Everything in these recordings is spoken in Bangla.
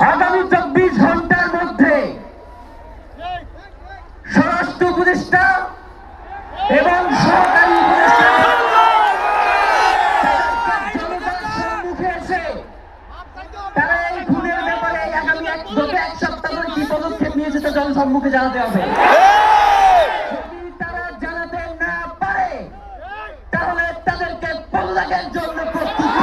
আগামী 24 ঘন্টার মধ্যে স্বরাষ্ট্র উপদেষ্টা এবং সহকারী উপদেষ্টা জনতার সম্মুখে এসে তারা এই খুনের ব্যাপারে আগামী এক সপ্তাহ ধরে কি পদক্ষেপ নিয়েছে তা জনসম্মুখে জানাতে হবে। যদি তারা জানাতে না পারে তাহলে তাদেরকে পদত্যাগের জন্য প্রস্তুত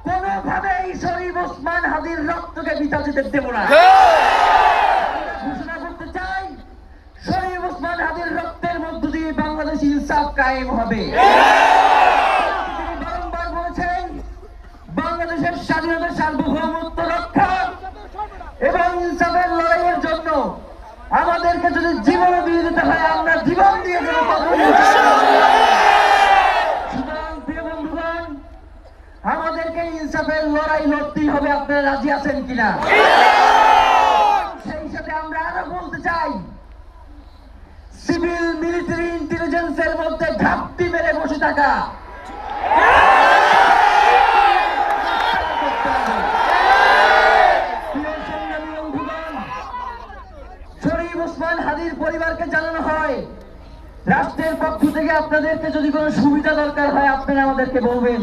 কোনোভাবেই শরীফ ওসমান হাদির রক্তকে বৃথা যেতে দেব না। ঘোষণা করতে চাই, শরীফ ওসমান হাদির রক্তের মধ্য দিয়ে বাংলাদেশ ইনসাফ কায়েম হবে। তিনি বারংবার বলেছেন বাংলাদেশের স্বাধীনতা সার্বভৌমত্ব রক্ষা এবং ইনসাফের লড়াইয়ের জন্য আমাদেরকে যদি জীবন দিয়ে দিতে হয় আমরা জীবন দিয়ে দেব। সুতরাং প্রিয় বন্ধুগণ, আমাদেরকে ইনসাফের লড়াই লড়তেই হবে। আপনারা রাজি আছেন কিনা? সেই সাথে আমরা আরো বলতে চাই, সিভিল মিলিটারি ইন্টেলিজেন্সের মধ্যে ঘাপটি মেরে বসে থাকা শরীফ ওসমান হাদির পরিবারকে জানানো হয় রাষ্ট্রের পক্ষ থেকে আপনাদেরকে যদি কোনো সুবিধা দরকার হয় আপনারা আমাদেরকে বলবেন।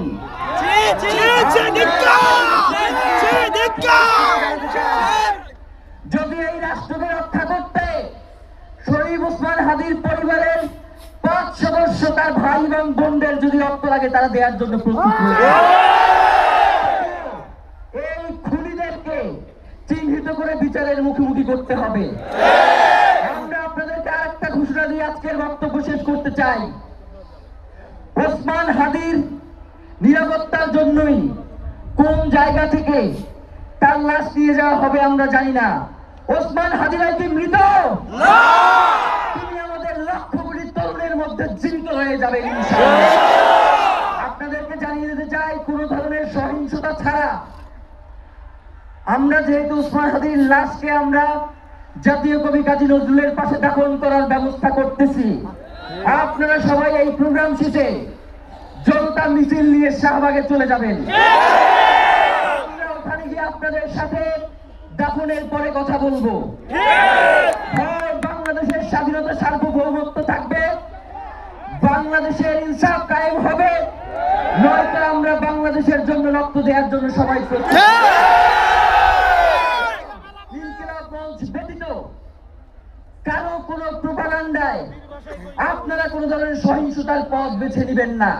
যদি এই রাষ্ট্রকে রক্ষা করতে শরীফ ওসমান হাদির পরিবারের 5 সদস্য তার ভাই এবং বোনদের যদি রক্ত লাগে তারা দেওয়ার জন্য প্রস্তুত হয়েছে। এই খুনিদেরকে চিহ্নিত করে বিচারের মুখোমুখি করতে হবে। আমরা আপনাদেরকে আরেকটা ঘোষণা দিয়ে আজকের বক্তব্য শেষ করতে চাই। ওসমান হাদির নিরাপত্তার জন্যই কোন জায়গা থেকে তার লাশ নিয়ে যাওয়া হবে আমরা জানি না। ওসমান হাদিরা কি মৃত? তিনি আমাদের লক্ষ কোটি তরুণের মধ্যে জীবিত হয়ে যাবে ইনশাআল্লাহ। আপনাদেরকে জানিয়ে দিতে চাই, কোন ধরনের সহিংসতা ছাড়া আমরা যেহেতু ওসমান হাদির লাশকে আমরা জাতীয় কবি কাজী নজরুলের পাশে দাফন করার ব্যবস্থা করতেছি, আপনারা সবাই এই প্রোগ্রাম শেষে জনতা মিছিল নিয়ে শাহবাগে চলে যাবেন। আমরা ওখানে গিয়ে আপনাদের সাথে দাফনের পরে কথা বলবো। হয় বাংলাদেশের স্বাধীনতা সার্বভৌমত্ব থাকবে, বাংলাদেশের ইনসাফ কায়েম হবে, নয়তো আমরা বাংলাদেশের জন্য রক্ত দেওয়ার জন্য সবাই প্রস্তুত। ইনকিলাব মঞ্চ ব্যতীত কারো কোনো প্রোপাগান্ডায় আপনারা কোনো ধরনের সহিংসতার পথ বেছে নেবেন না।